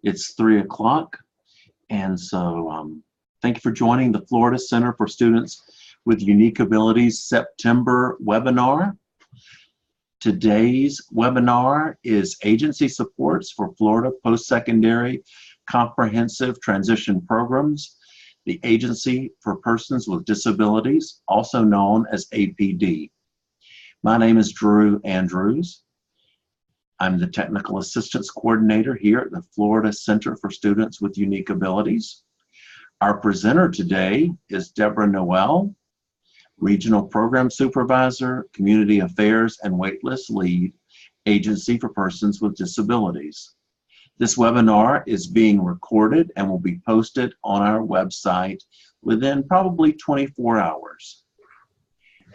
It's 3 o'clock, and so thank you for joining the Florida Center for Students with Unique Abilities September webinar. Today's webinar is Agency Supports for Florida Post-Secondary Comprehensive Transition Programs, the Agency for Persons with Disabilities, also known as APD. My name is Drew Andrews. I'm the Technical Assistance Coordinator here at the Florida Center for Students with Unique Abilities. Our presenter today is Debra Noel, Regional Program Supervisor, Community Affairs and Waitlist Lead, Agency for Persons with Disabilities. This webinar is being recorded and will be posted on our website within probably 24 hours.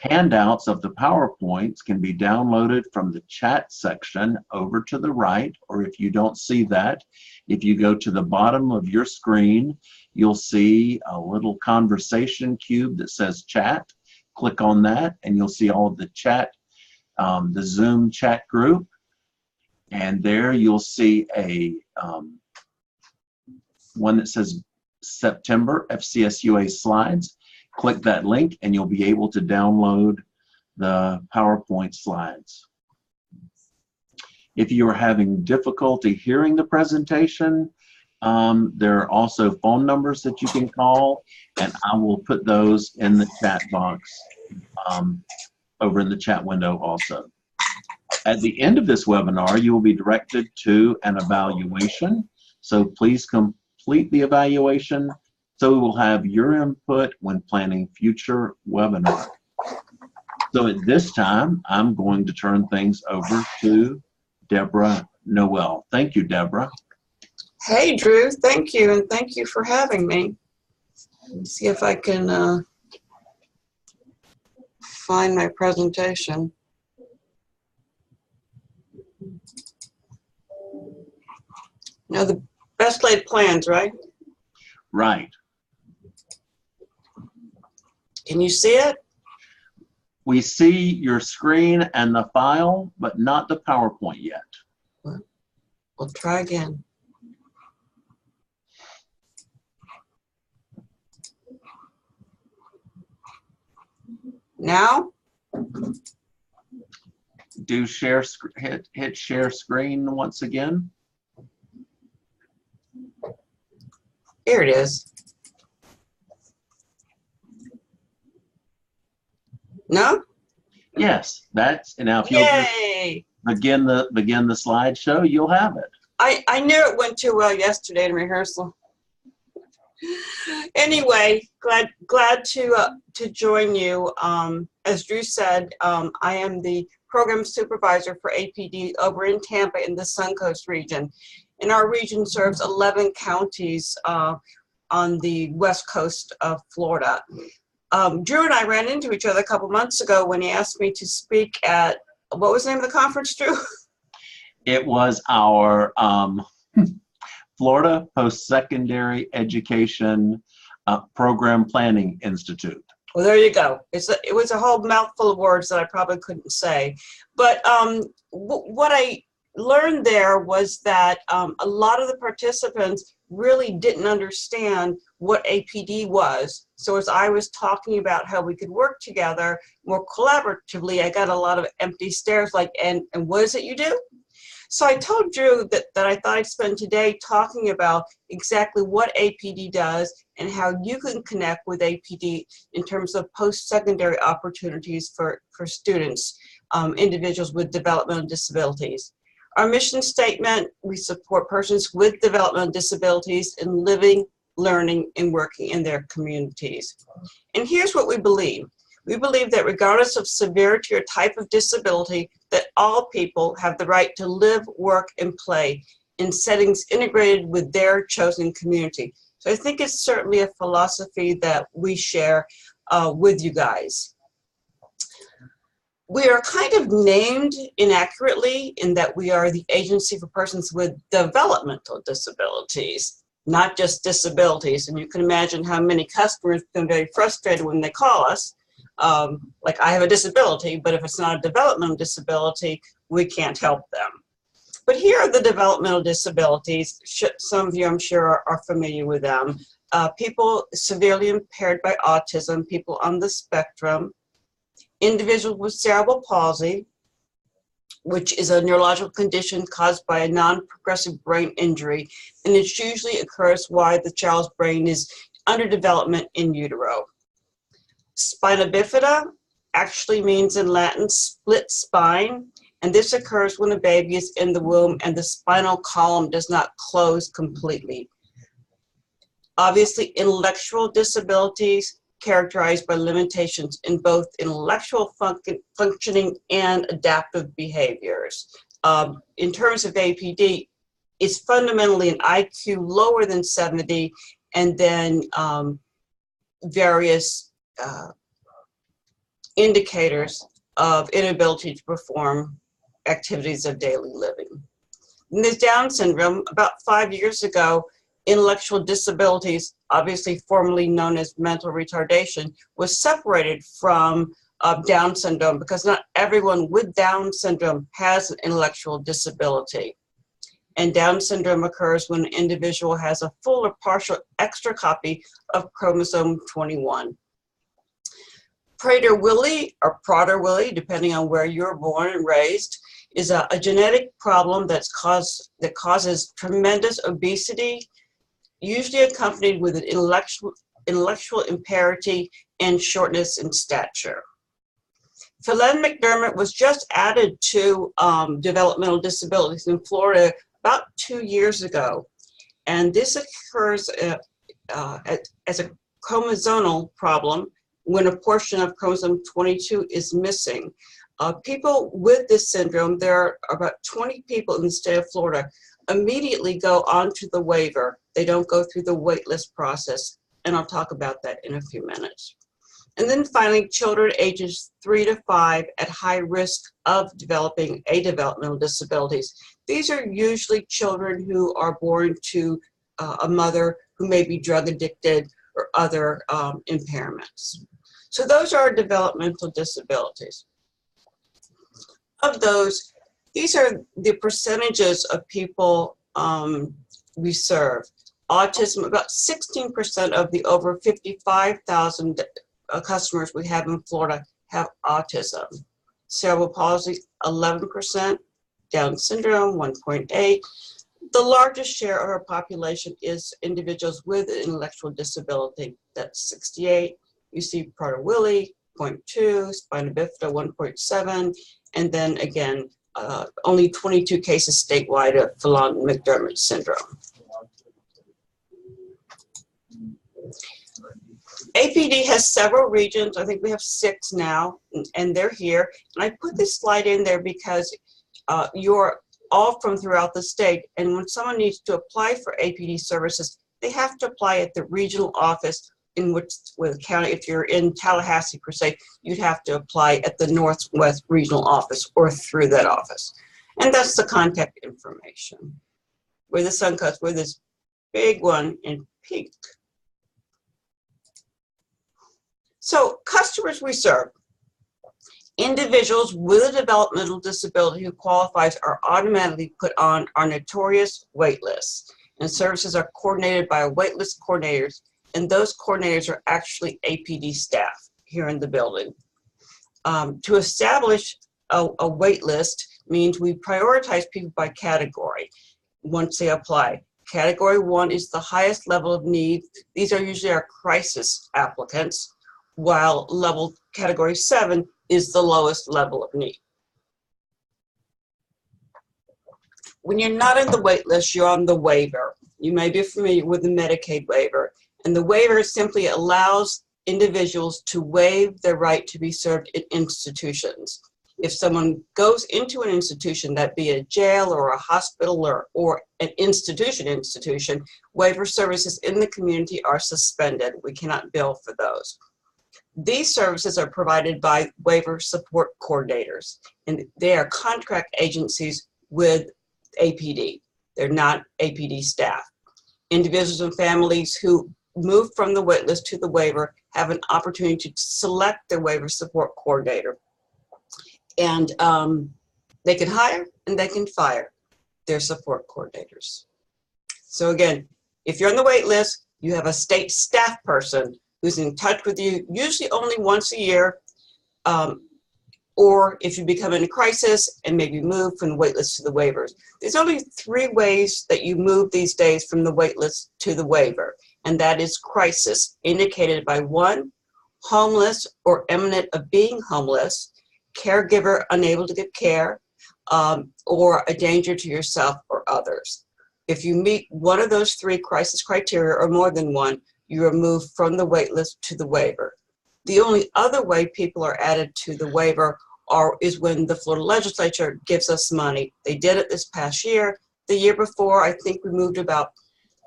Handouts of the PowerPoints can be downloaded from the chat section over to the right, or if you don't see that, if you go to the bottom of your screen, you'll see a little conversation cube that says chat. Click on that and you'll see all of the chat, the Zoom chat group. And there you'll see a one that says September FCSUA slides. Click that link and you'll be able to download the PowerPoint slides. If you are having difficulty hearing the presentation, there are also phone numbers that you can call, and I will put those in the chat box over in the chat window also. At the end of this webinar, you will be directed to an evaluation. So please complete the evaluation so we will have your input when planning future webinars. So at this time, I'm going to turn things over to Debra Noel. Thank you, Debra. Hey, Drew. Thank you, and thank you for having me. Let me see if I can find my presentation. Now, the best laid plans, right? Right. Can you see it? We see your screen and the file, but not the PowerPoint yet. We'll try again. Now? Do share, hit share screen once again. Here it is. No? Yes, that's, and now if you'll Yay! begin the slideshow, you'll have it. I knew it went too well yesterday in rehearsal. Anyway, glad to join you. As Drew said, I am the program supervisor for APD over in Tampa in the Suncoast region. And our region serves 11 counties on the west coast of Florida. Drew and I ran into each other a couple months ago when he asked me to speak at, what was the name of the conference, Drew? It was our Florida Post-Secondary Education Program Planning Institute. Well, there you go. It was a whole mouthful of words that I probably couldn't say. But what I learned there was that a lot of the participants really didn't understand what APD was. So as I was talking about how we could work together more collaboratively, I got a lot of empty stares like, and what is it you do? So I told Drew that I thought I'd spend today talking about exactly what APD does and how you can connect with APD in terms of post-secondary opportunities for students, individuals with developmental disabilities. Our mission statement, we support persons with developmental disabilities in living, learning, and working in their communities. And here's what we believe. We believe that regardless of severity or type of disability, that all people have the right to live, work, and play in settings integrated with their chosen community. So I think it's certainly a philosophy that we share with you guys. We are kind of named inaccurately in that we are the Agency for Persons with Developmental Disabilities, not just disabilities. And you can imagine how many customers become very frustrated when they call us. Like, I have a disability, but if it's not a developmental disability, we can't help them. But here are the developmental disabilities. Some of you, I'm sure, are familiar with them. People severely impaired by autism, people on the spectrum, individuals with cerebral palsy, which is a neurological condition caused by a non-progressive brain injury, and it usually occurs while the child's brain is under development in utero. Spina bifida actually means in Latin split spine, and this occurs when a baby is in the womb and the spinal column does not close completely. Obviously, intellectual disabilities characterized by limitations in both intellectual functioning and adaptive behaviors. In terms of APD, it's fundamentally an IQ lower than 70, and then various indicators of inability to perform activities of daily living. In this Down syndrome, about 5 years ago, intellectual disabilities, obviously formerly known as mental retardation, was separated from Down syndrome because not everyone with Down syndrome has an intellectual disability. And Down syndrome occurs when an individual has a full or partial extra copy of chromosome 21. Prader-Willi or Prader-Willi, depending on where you were born and raised, is a genetic problem that causes tremendous obesity, usually accompanied with an intellectual impairment and shortness in stature. Phelan-McDermott was just added to developmental disabilities in Florida about 2 years ago, and this occurs as a chromosomal problem when a portion of chromosome 22 is missing. People with this syndrome, there are about 20 people in the state of Florida, immediately go onto the waiver. They don't go through the waitlist process, and I'll talk about that in a few minutes. And then finally, children ages 3 to 5 at high risk of developing a developmental disabilities. These are usually children who are born to a mother who may be drug addicted or other impairments. So those are developmental disabilities. Of those, these are the percentages of people we serve. Autism, about 16% of the over 55,000 customers we have in Florida have autism. Cerebral palsy, 11%. Down syndrome, 1.8. The largest share of our population is individuals with an intellectual disability. That's 68. You see Prader-Willi, 0.2, spina bifida, 1.7, and then again, only 22 cases statewide of Phelan-McDermott syndrome. APD has several regions. I think we have 6 now, and they're here. And I put this slide in there because you're all from throughout the state, and when someone needs to apply for APD services, they have to apply at the regional office in which, with county, if you're in Tallahassee per se, you'd have to apply at the Northwest Regional Office or through that office. And that's the contact information. Where the sun cuts, with this big one in pink. So customers we serve. Individuals with a developmental disability who qualifies are automatically put on our notorious wait lists, and services are coordinated by waitlist coordinators, and those coordinators are actually APD staff here in the building. To establish a wait list means we prioritize people by category once they apply. Category 1 is the highest level of need. These are usually our crisis applicants, while category 7 is the lowest level of need. When you're not in the wait list, you're on the waiver. You may be familiar with the Medicaid waiver, and the waiver simply allows individuals to waive their right to be served in institutions. If someone goes into an institution, that be a jail or a hospital or an institution, waiver services in the community are suspended. We cannot bill for those. These services are provided by waiver support coordinators, and they are contract agencies with APD. They're not APD staff. Individuals and families who move from the wait list to the waiver have an opportunity to select their waiver support coordinator. And they can hire and they can fire. their support coordinators. So again, if you're on the wait list, you have a state staff person who's in touch with you, usually only once a year, or if you become in a crisis and maybe move from the wait list to the waivers. There's only 3 ways that you move these days from the wait list to the waiver, and that is crisis, indicated by 1, homeless or imminent of being homeless, caregiver unable to give care, or a danger to yourself or others. If you meet one of those 3 crisis criteria or more than one, you are moved from the wait list to the waiver. The only other way people are added to the waiver is when the Florida legislature gives us money. They did it this past year. The year before, I think we moved about,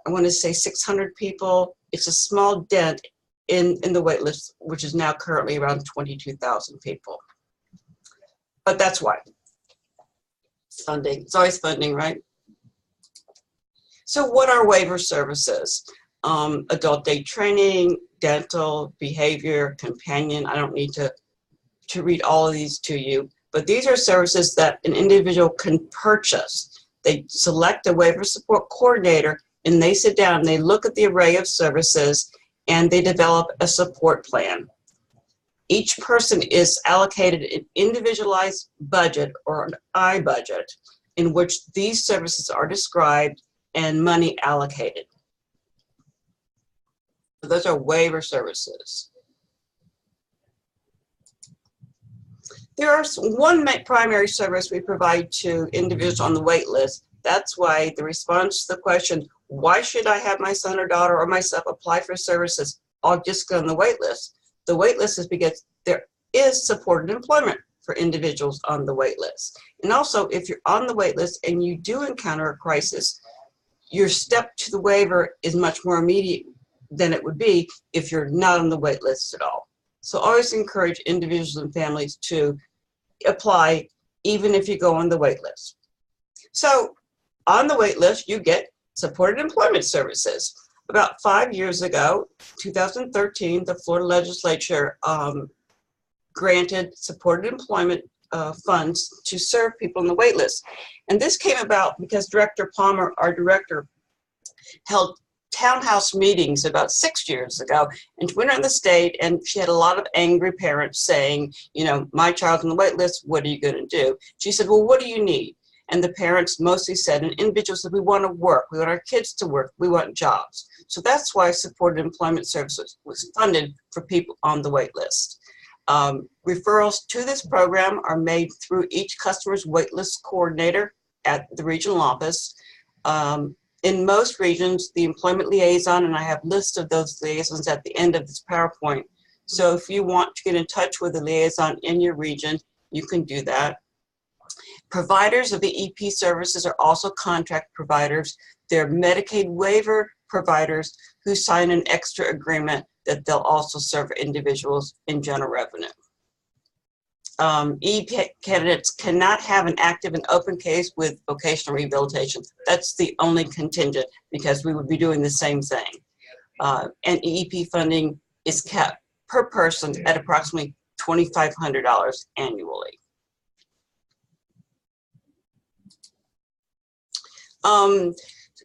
I want to say 600 people. It's a small dent in the wait list, which is now currently around 22,000 people. But that's why. Funding. It's always funding, right? So what are waiver services? Adult day training, dental, behavior, companion. I don't need to read all of these to you, but these are services that an individual can purchase. They select a waiver support coordinator and they sit down and they look at the array of services and they develop a support plan. Each person is allocated an individualized budget or an I budget in which these services are described and money allocated. So those are waiver services. There are one primary service we provide to individuals on the wait list. That's why the response to the question, why should I have my son or daughter or myself apply for services? I'll just go on the wait list. The wait list is because there is supported employment for individuals on the wait list. And also, if you're on the wait list and you do encounter a crisis, your step to the waiver is much more immediate than it would be if you're not on the wait list at all. So always encourage individuals and families to apply even if you go on the wait list. So on the wait list, you get supported employment services. About 5 years ago, 2013, the Florida legislature granted supported employment funds to serve people on the wait list. And this came about because Director Palmer, our director, held townhouse meetings about 6 years ago, and she went around the state and she had a lot of angry parents saying, you know, my child's on the wait list, what are you going to do? She said, well, what do you need? And the parents mostly said, and individuals said, we want to work, we want our kids to work, we want jobs. So that's why supported employment services was funded for people on the wait list. Referrals to this program are made through each customer's waitlist coordinator at the regional office. In most regions, the employment liaison, and I have lists of those liaisons at the end of this PowerPoint. So if you want to get in touch with a liaison in your region, you can do that. Providers of the EP services are also contract providers. They're Medicaid waiver providers who sign an extra agreement that they'll also serve individuals in general revenue. EP candidates cannot have an active and open case with vocational rehabilitation. That's the only contingent because we would be doing the same thing. And EEP funding is kept per person at approximately $2,500 annually.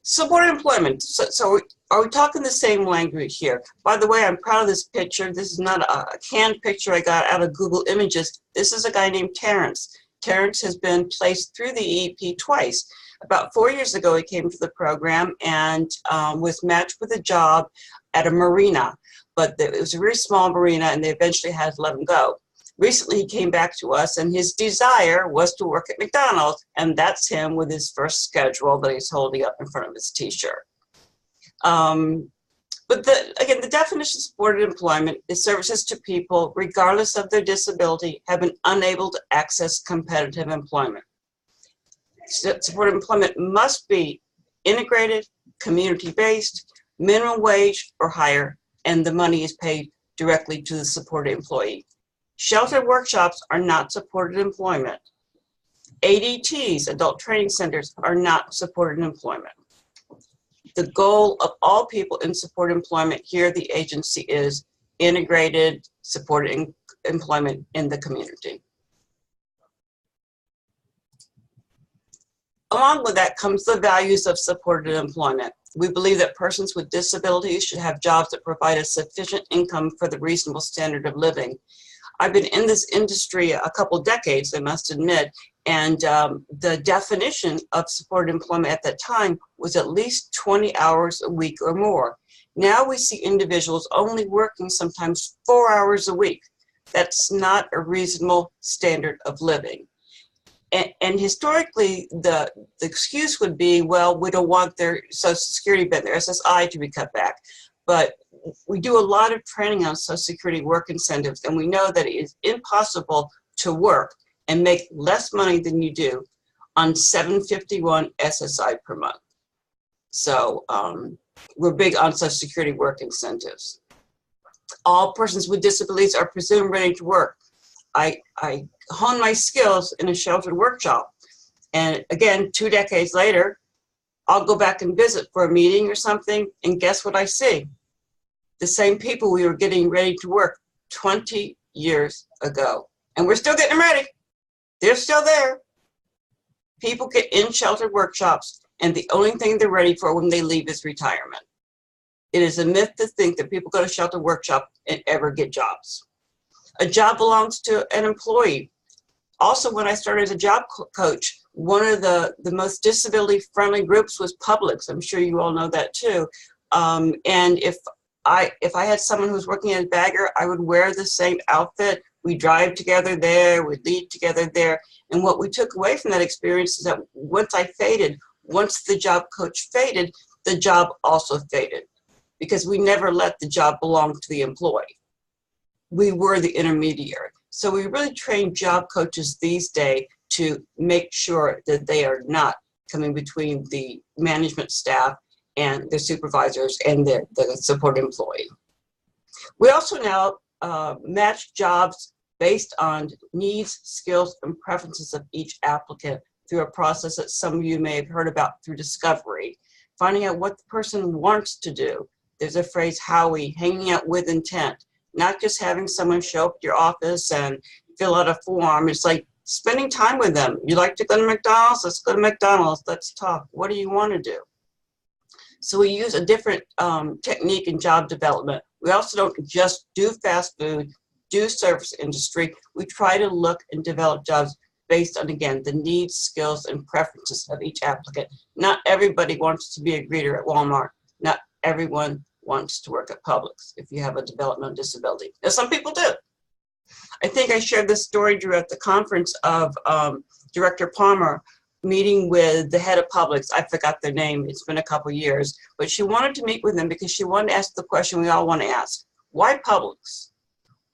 Supported employment. So are we talking the same language here? By the way, I'm proud of this picture. This is not a canned picture I got out of Google Images. This is a guy named Terrence. Terrence has been placed through the EEP twice. About 4 years ago, he came to the program and was matched with a job at a marina. But it was a very small marina, and they eventually had to let him go. Recently, he came back to us, and his desire was to work at McDonald's, and that's him with his first schedule that he's holding up in front of his T-shirt. But again, the definition of supported employment is services to people, regardless of their disability, have been unable to access competitive employment. Supported employment must be integrated, community-based, minimum wage or higher, and the money is paid directly to the supported employee. Sheltered workshops are not supported employment. ADTs, adult training centers, are not supported employment. The goal of all people in supported employment here at the agency is integrated supported employment in the community. Along with that comes the values of supported employment. We believe that persons with disabilities should have jobs that provide a sufficient income for the reasonable standard of living. I've been in this industry a couple decades, I must admit, and the definition of supported employment at that time was at least 20 hours a week or more. Now we see individuals only working sometimes 4 hours a week. That's not a reasonable standard of living. And historically, the excuse would be, well, we don't want their Social Security benefit, their SSI to be cut back. But we do a lot of training on Social Security work incentives, and we know that it is impossible to work and make less money than you do on $751 SSI per month. So we're big on Social Security work incentives. All persons with disabilities are presumed ready to work. I honed my skills in a sheltered workshop. And again, 2 decades later, I'll go back and visit for a meeting or something, and guess what I see? The same people we were getting ready to work 20 years ago. And we're still getting them ready. They're still there. People get in sheltered workshops, and the only thing they're ready for when they leave is retirement. It is a myth to think that people go to sheltered workshop and ever get jobs. A job belongs to an employee. Also, when I started as a job coach, one of the most disability-friendly groups was Publix. I'm sure you all know that too. And if I had someone who was working as a bagger, I would wear the same outfit. We drive together there, we lead together there. And what we took away from that experience is that once I faded, once the job coach faded, the job also faded, because we never let the job belong to the employee. We were the intermediary. So we really train job coaches these days to make sure that they are not coming between the management staff and the supervisors and the support employee. We also now match jobs based on needs, skills, and preferences of each applicant through a process that some of you may have heard about through discovery, finding out what the person wants to do. There's a phrase, Howie, hanging out with intent, not just having someone show up at your office and fill out a form. It's like spending time with them. You like to go to McDonald's? Let's go to McDonald's. Let's talk. What do you want to do? So we use a different technique in job development. We also don't just do fast food, do service industry. We try to look and develop jobs based on, again, the needs, skills, and preferences of each applicant. Not everybody wants to be a greeter at Walmart. Not everyone wants to work at Publix if you have a developmental disability. Now, some people do. I think I shared this story, Drew, at the conference of Director Palmer meeting with the head of Publix. I forgot their name. It's been a couple years. But she wanted to meet with them because she wanted to ask the question we all want to ask. Why Publix?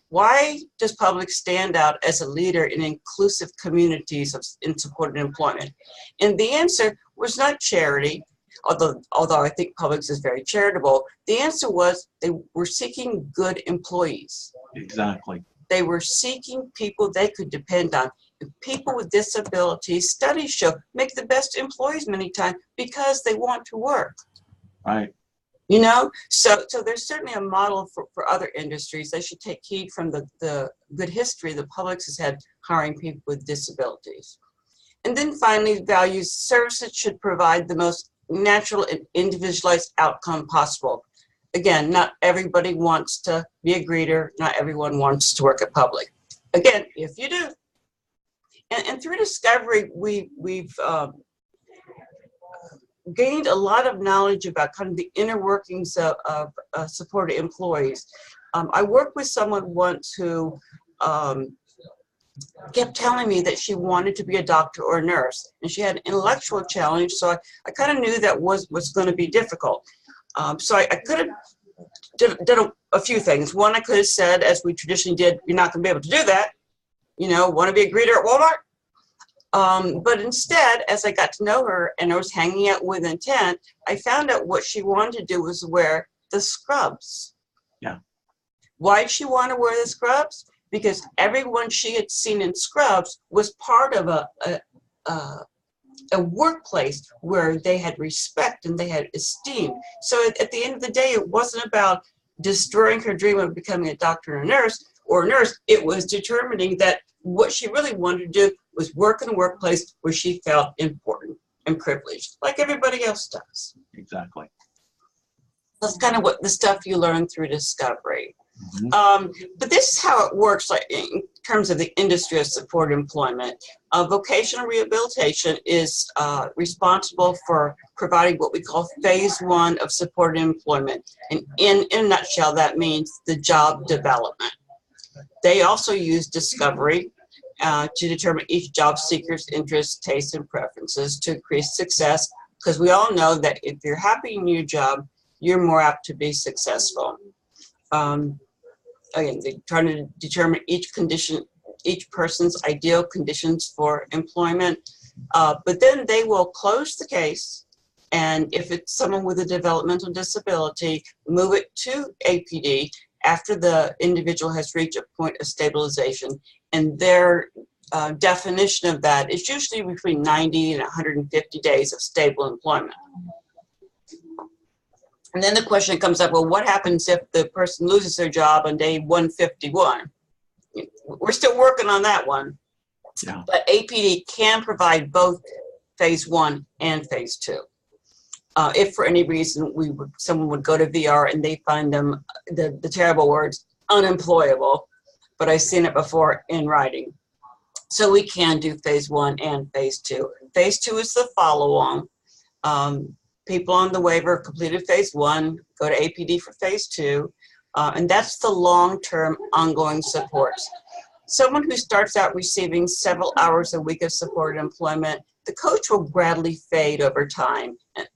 Why does Publix stand out as a leader in inclusive communities in supported employment? And the answer was not charity, although I think Publix is very charitable. The answer was they were seeking good employees. Exactly. They were seeking people they could depend on. And people with disabilities, studies show, make the best employees many times because they want to work. Right. You know, so there's certainly a model for other industries. They should take heed from the good history that Publix has had hiring people with disabilities. And then finally, values. Services should provide the most natural and individualized outcome possible. Again, not everybody wants to be a greeter. Not everyone wants to work at Publix. Again, if you do. And through discovery, we've gained a lot of knowledge about kind of the inner workings of supported employees. I worked with someone once who kept telling me that she wanted to be a doctor or a nurse, and she had an intellectual challenge, so I kind of knew that was going to be difficult. So I could have did a few things. One, I could have said, as we traditionally did, you're not going to be able to do that. You know, want to be a greeter at Walmart? But instead, as I got to know her and I was hanging out with intent, I found out what she wanted to do was wear the scrubs. Yeah. Why did she want to wear the scrubs? Because everyone she had seen in scrubs was part of a workplace where they had respect and they had esteem. So at the end of the day, it wasn't about destroying her dream of becoming a doctor or a nurse. It was determining that what she really wanted to do was work in a workplace where she felt important and privileged, like everybody else does. Exactly. That's kind of what the stuff you learn through discovery. Mhm. But this is how it works, like in terms of the industry of supported employment. Vocational rehabilitation is responsible for providing what we call phase one of supported employment. And in a nutshell, that means the job development. They also use discovery to determine each job seeker's interests, tastes, and preferences to increase success, because we all know that if you're happy in your job, you're more apt to be successful. Again, they're trying to determine each person's ideal conditions for employment, but then they will close the case, and if it's someone with a developmental disability, move it to APD after the individual has reached a point of stabilization, and their definition of that is usually between 90 and 150 days of stable employment. And then the question comes up, well, what happens if the person loses their job on day 151? We're still working on that one. Yeah. But APD can provide both phase one and phase two. If for any reason someone would go to VR and they find them, the terrible words, unemployable, but I've seen it before in writing. So we can do phase one and phase two. Phase two is the follow-on. People on the waiver completed phase one, go to APD for phase two, and that's the long-term ongoing supports. Someone who starts out receiving several hours a week of supported employment, the coach will gradually fade over time. And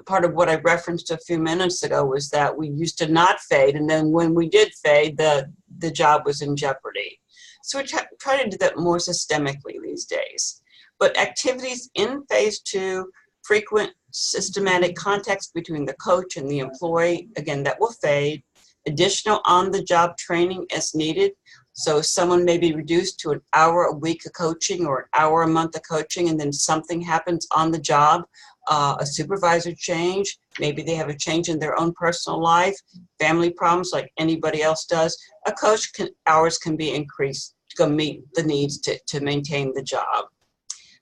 part of what I referenced a few minutes ago was that we used to not fade, and then when we did fade, the job was in jeopardy. So we try to do that more systemically these days. But activities in phase two, frequent systematic context between the coach and the employee, again, that will fade. Additional on-the-job training as needed. So someone may be reduced to an hour a week of coaching or an hour a month of coaching, and then something happens on the job, a supervisor change, maybe they have a change in their own personal life, family problems like anybody else does. A coach hours can be increased to go meet the needs to maintain the job.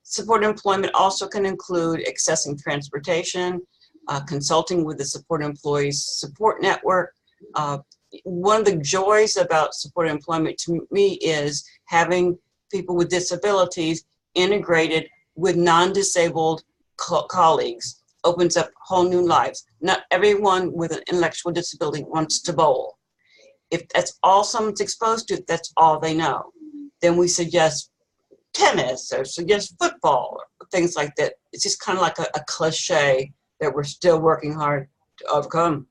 Supported employment also can include accessing transportation, consulting with the supported employees support network. One of the joys about supported employment to me is having people with disabilities integrated with non-disabled colleagues. Opens up whole new lives. Not everyone with an intellectual disability wants to bowl. If that's all someone's exposed to, that's all they know. Then we suggest tennis or suggest football or things like that. It's just kind of like a cliche that we're still working hard to overcome.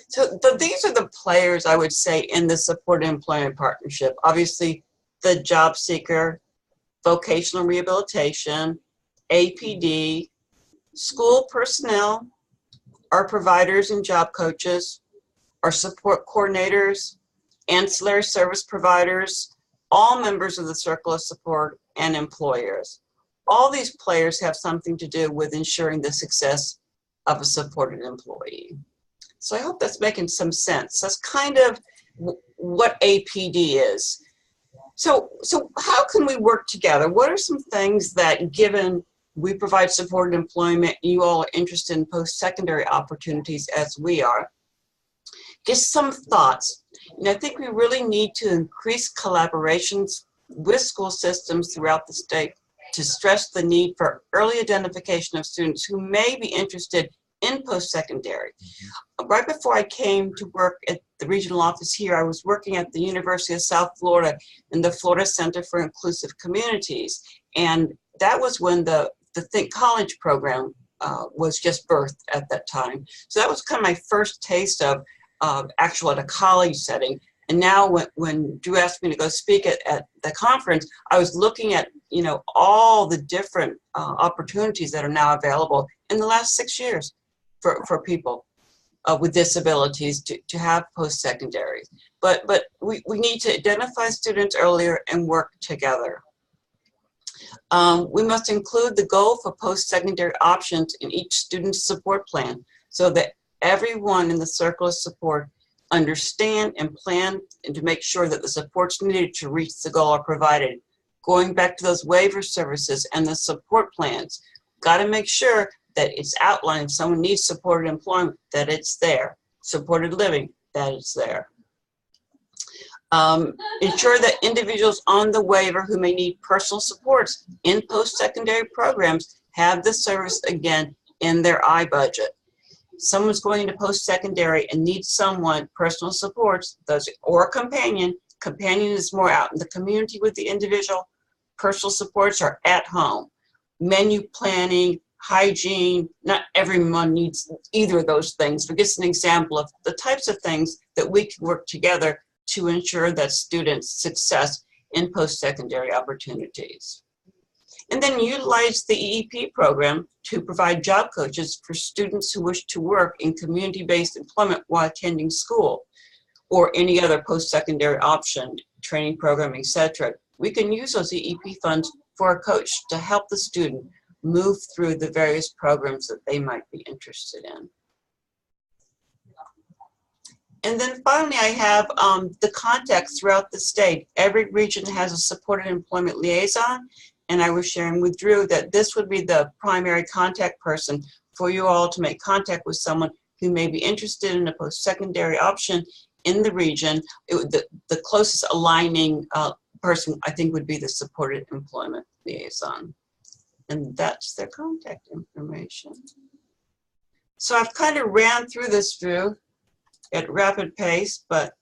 So these are the players, I would say, in the supported employment partnership. Obviously, the job seeker, vocational rehabilitation, APD, school personnel, our providers and job coaches, our support coordinators, ancillary service providers, all members of the circle of support, and employers. All these players have something to do with ensuring the success of a supported employee. So I hope that's making some sense. That's kind of what APD is. So how can we work together? What are some things that, given we provide supported employment, you all are interested in post-secondary opportunities as we are? Just some thoughts. And I think we really need to increase collaborations with school systems throughout the state to stress the need for early identification of students who may be interested in post-secondary. Right before I came to work at the regional office here, I was working at the University of South Florida in the Florida Center for Inclusive Communities. And that was when the Think College program was just birthed at that time. So that was kind of my first taste of actual at a college setting. And now when Drew asked me to go speak at the conference, I was looking at, you know, all the different opportunities that are now available in the last 6 years for people with disabilities to have post-secondary. But we need to identify students earlier and work together. We must include the goal for post-secondary options in each student's support plan so that everyone in the circle of support understand and plan and to make sure that the supports needed to reach the goal are provided going back to those waiver services and the support plans. Got to make sure that it's outlined. If someone needs supported employment, that it's there. Supported living, that it's there. Ensure that individuals on the waiver who may need personal supports in post-secondary programs have the service again in their I-budget. Someone's going into post-secondary and needs someone, personal supports, or a companion. Companion is more out in the community with the individual. Personal supports are at home. Menu planning, hygiene, not everyone needs either of those things, but just an example of the types of things that we can work together to ensure that students' success in post-secondary opportunities. And then utilize the EEP program to provide job coaches for students who wish to work in community-based employment while attending school, or any other post-secondary option, training program, etc. We can use those EEP funds for a coach to help the student move through the various programs that they might be interested in. And then finally, I have the contacts throughout the state. Every region has a supported employment liaison, and I was sharing with Drew that this would be the primary contact person for you all to make contact with someone who may be interested in a post-secondary option in the region. The closest aligning person, I think, would be the supported employment liaison. And that's their contact information. So I've kind of ran through this, Drew, at rapid pace, but.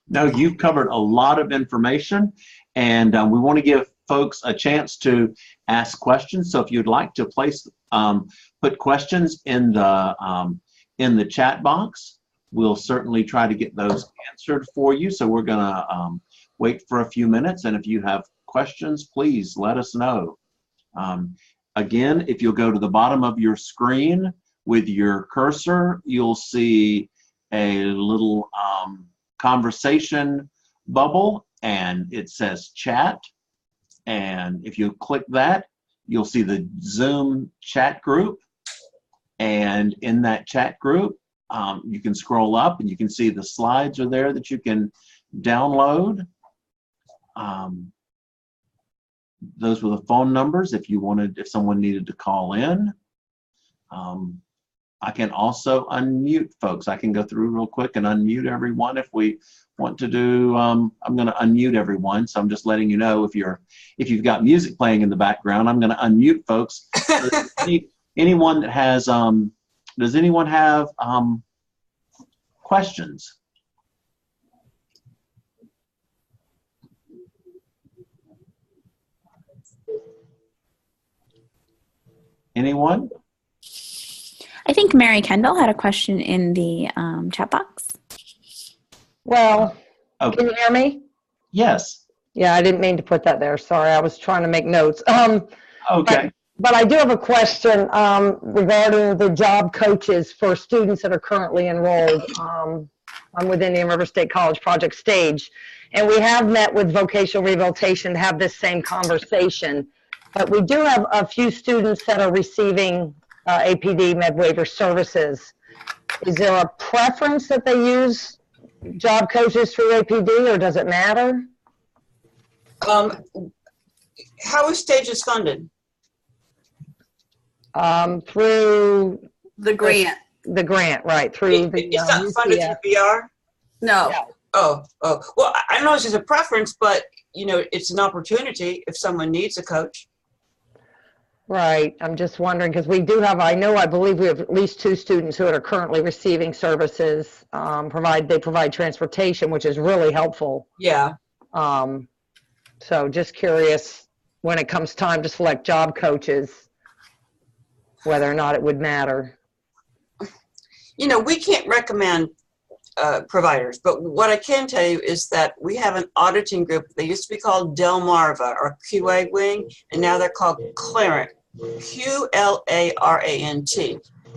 No, you've covered a lot of information, and we want to give folks a chance to ask questions. So if you'd like to put questions in the chat box, we'll certainly try to get those answered for you. So we're gonna wait for a few minutes, and if you have questions, please let us know. Again, if you'll go to the bottom of your screen with your cursor, you'll see a little conversation bubble, and it says chat. And if you click that, you'll see the Zoom chat group. And in that chat group, you can scroll up and you can see the slides are there that you can download. Those were the phone numbers if someone needed to call in. I can also unmute folks. I can go through real quick and unmute everyone if we want to do. I'm going to unmute everyone, so I'm just letting you know if you've got music playing in the background. I'm going to unmute folks. Anyone that has does anyone have questions? Anyone? I think Mary Kendall had a question in the chat box. Well, Okay. Can you hear me? Yes. Yeah, I didn't mean to put that there. Sorry, I was trying to make notes. Okay. But I do have a question regarding the job coaches for students that are currently enrolled. I'm with Indian River State College Project Stage, and we have met with vocational rehabilitation to have this same conversation. But we do have a few students that are receiving APD med waiver services. Is there a preference that they use job coaches through APD, or does it matter? How is Stages funded? Through The grant. the grant, right? Through the It's not funded UCF. through VR? No. Oh. Well, I don't know if it's a preference, but you know, it's an opportunity if someone needs a coach. Right. I'm just wondering because we do have, I believe we have at least 2 students who are currently receiving services. They provide transportation, which is really helpful. Yeah. So just curious when it comes time to select job coaches, whether or not it would matter. You know, we can't recommend providers, but what I can tell you is that we have an auditing group. They used to be called Delmarva or QA Wing, and now they're called Clarent, QLARANT.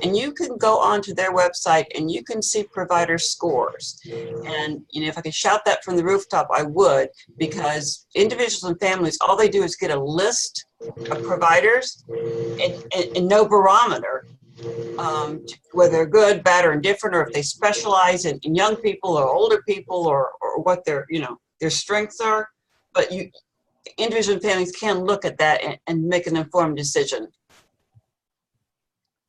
And you can go onto their website and you can see provider scores. And you know, if I could shout that from the rooftop, I would, because individuals and families, all they do is get a list of providers and no barometer. Whether they're good, bad, or indifferent, or if they specialize in young people or older people, or what their strengths are. But individual families can look at that and make an informed decision.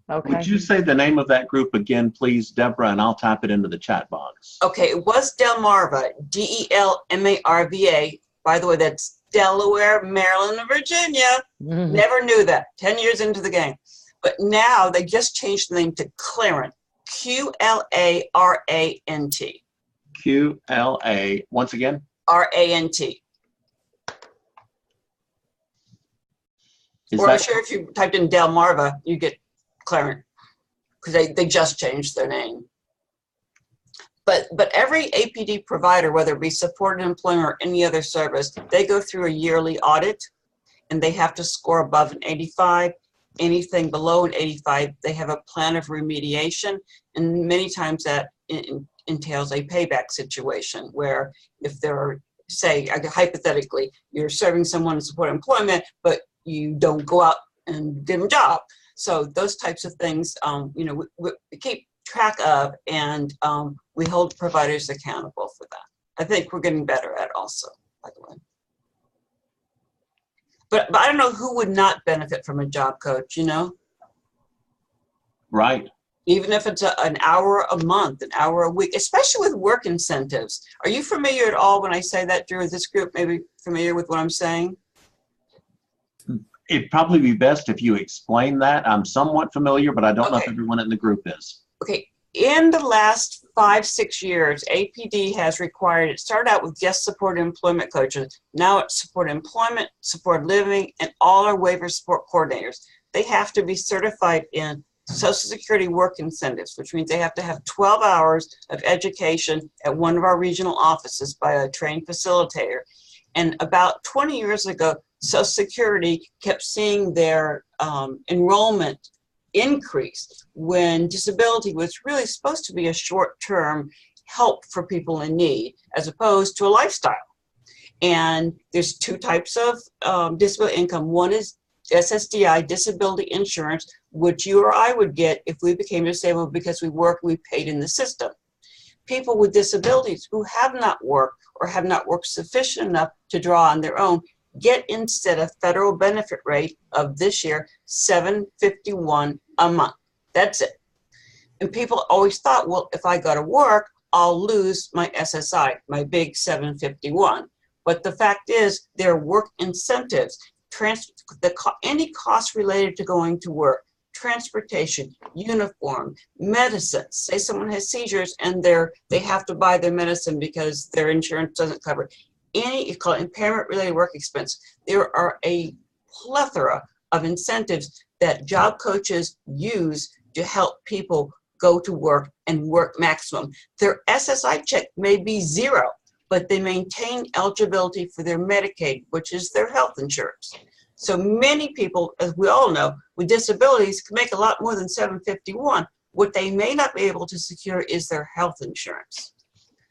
Okay. Would you say the name of that group again, please, Deborah, and I'll type it into the chat box. Okay, it was Delmarva, DELMARVA. By the way, that's Delaware, Maryland, and Virginia. Mhm. Never knew that, 10 years into the game. But now they just changed the name to Clarent, QLARANT. QLA, once again? RANT. Is Or I'm that sure if you typed in Delmarva, you get Clarent, because they just changed their name. But every APD provider, whether it be supported employment or any other service, they go through a yearly audit, and they have to score above an 85. Anything below an 85, they have a plan of remediation, and many times that entails a payback situation where if there are, say, hypothetically, you're serving someone in support employment, but you don't go out and give them a job. So those types of things, you know, we keep track of, and we hold providers accountable for that. I think we're getting better at also, by the way. But I don't know who would not benefit from a job coach, you know? right? Even if it's an hour a month, an hour a week, especially with work incentives. Are you familiar at all when I say that, Drew? Is this group maybe familiar with what I'm saying? It'd probably be best if you explain that. I'm somewhat familiar, but I don't know if Okay. everyone in the group is. Okay, in the last 5-6 years, APD has required, it started out with just supported employment coaches. Now it's supported employment, supported living, and all our waiver support coordinators. They have to be certified in Social Security work incentives, which means they have to have 12 hours of education at one of our regional offices by a trained facilitator. And about 20 years ago, Social Security kept seeing their enrollment increase when disability was really supposed to be a short-term help for people in need, as opposed to a lifestyle. And there's two types of disability income. One is SSDI, disability insurance, which you or I would get if we became disabled because we worked, we paid in the system. People with disabilities who have not worked or have not worked sufficient enough to draw on their own get, instead a federal benefit rate of this year, $751 a month. That's it. And people always thought, well, if I go to work, I'll lose my SSI, my big 751. But the fact is, there are work incentives, any cost related to going to work, transportation, uniform, medicines. Say someone has seizures and they have to buy their medicine because their insurance doesn't cover it. Any, you call it impairment related work expense. There are a plethora of incentives that job coaches use to help people go to work and work maximum. Their SSI check may be zero, but they maintain eligibility for their Medicaid, which is their health insurance. So many people, as we all know, with disabilities can make a lot more than $751. What they may not be able to secure is their health insurance.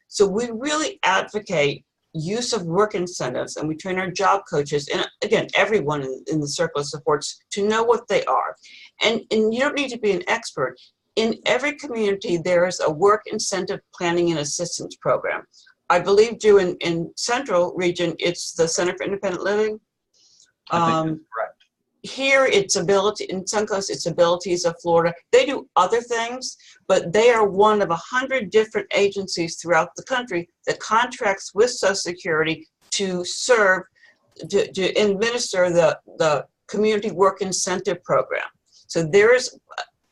So we really advocate use of work incentives, and we train our job coaches, and again, everyone in the circle of supports, to know what they are. And you don't need to be an expert. In every community, there is a work incentive planning and assistance program. I believe, Drew, in Central Region, it's the Center for Independent Living. I think that's correct. Here, it's Ability, in Suncoast, it's Abilities of Florida. They do other things, but they are one of 100 different agencies throughout the country that contracts with Social Security to serve, to administer the Community Work Incentive Program. So there is,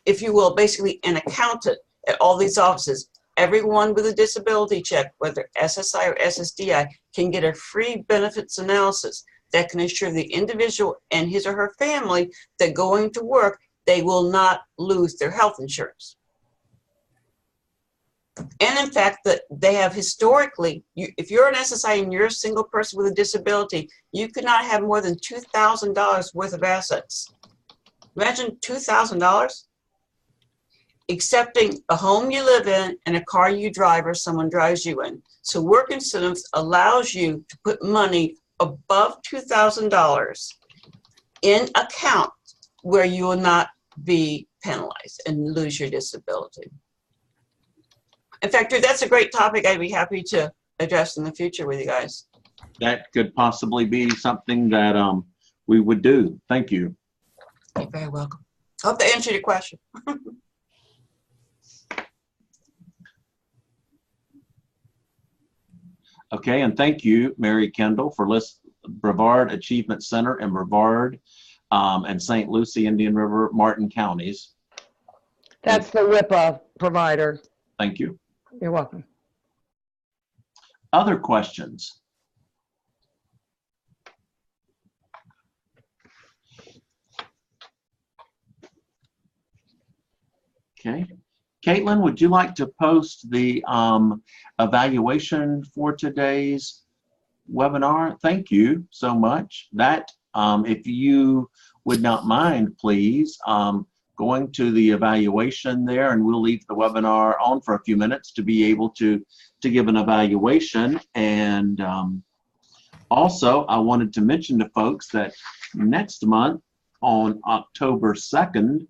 if you will, basically an accountant at all these offices. Everyone with a disability check, whether SSI or SSDI, can get a free benefits analysis that can assure the individual and his or her family that going to work, they will not lose their health insurance. And in fact, that they have historically, if you're an SSI and you're a single person with a disability, you could not have more than $2,000 worth of assets. Imagine $2,000, excepting a home you live in and a car you drive or someone drives you in. So work incentives allows you to put money above $2,000 in account where you will not be penalized and lose your disability. In fact, Drew, that's a great topic I'd be happy to address in the future with you guys. that could possibly be something that we would do. Thank you. You're very welcome. Hope that answered your question. Okay, and thank you, Mary Kendall, for Brevard Achievement Center in Brevard and St. Lucie, Indian River, Martin counties. That's the WIPA provider. Thank you. You're welcome. Other questions? Okay. Caitlin, would you like to post the evaluation for today's webinar? Thank you so much. That, if you would not mind, please, going to the evaluation there, and we'll leave the webinar on for a few minutes to be able to give an evaluation. And also, I wanted to mention to folks that next month on October 2nd,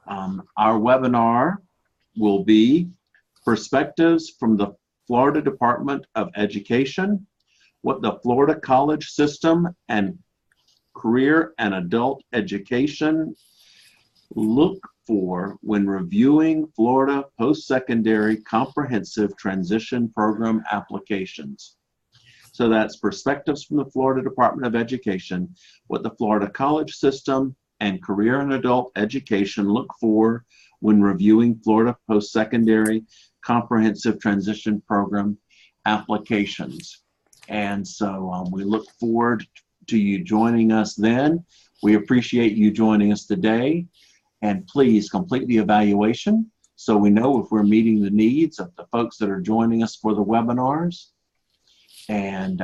our webinar will be Perspectives from the Florida Department of Education, what the Florida College System and Career and Adult Education look for when reviewing Florida post-secondary comprehensive transition program applications. So that's Perspectives from the Florida Department of Education, what the Florida College System and Career and Adult Education look for when reviewing Florida post-secondary comprehensive transition program applications. And so we look forward to you joining us then. We appreciate you joining us today. And please complete the evaluation so we know if we're meeting the needs of the folks that are joining us for the webinars. And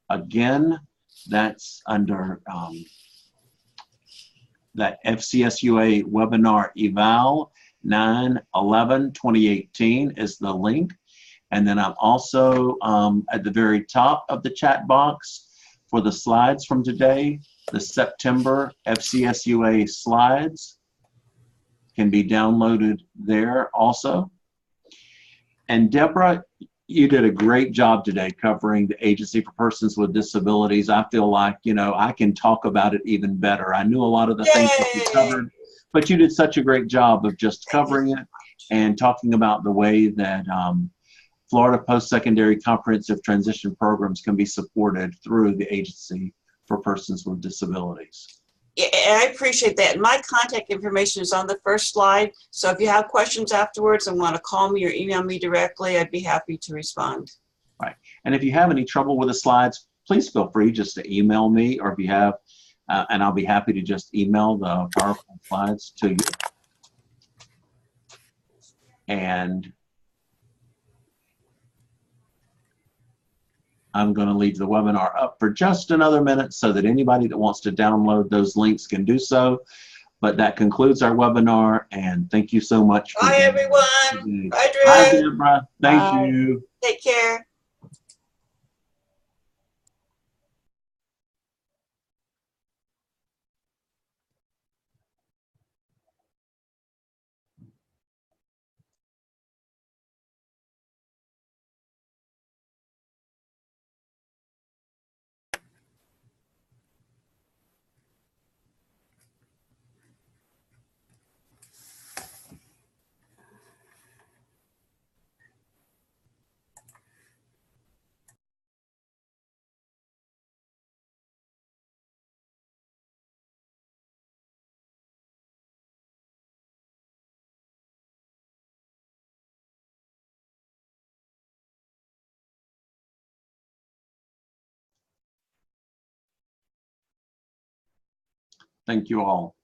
again, that's under that FCSUA webinar eval 9/11/2018 is the link. And then I'm also at the very top of the chat box for the slides from today. The September FCSUA slides can be downloaded there also. And Deborah, you did a great job today covering the Agency for Persons with Disabilities. I feel like, you know, I can talk about it even better. I knew a lot of the things that you covered, but you did such a great job of just covering it and talking about the way that Florida post-secondary comprehensive transition programs can be supported through the Agency for Persons with Disabilities. Yeah, I appreciate that. My contact information is on the first slide. So if you have questions afterwards and want to call me or email me directly, I'd be happy to respond. Right. And if you have any trouble with the slides, please feel free just to email me, or if you have, and I'll be happy to just email the PowerPoint slides to you. And I'm going to leave the webinar up for just another minute so that anybody that wants to download those links can do so. But that concludes our webinar, and thank you so much. Bye, everyone. Bye, Drew. Bye, Deborah. Thank Bye. you. Take care. Thank you all.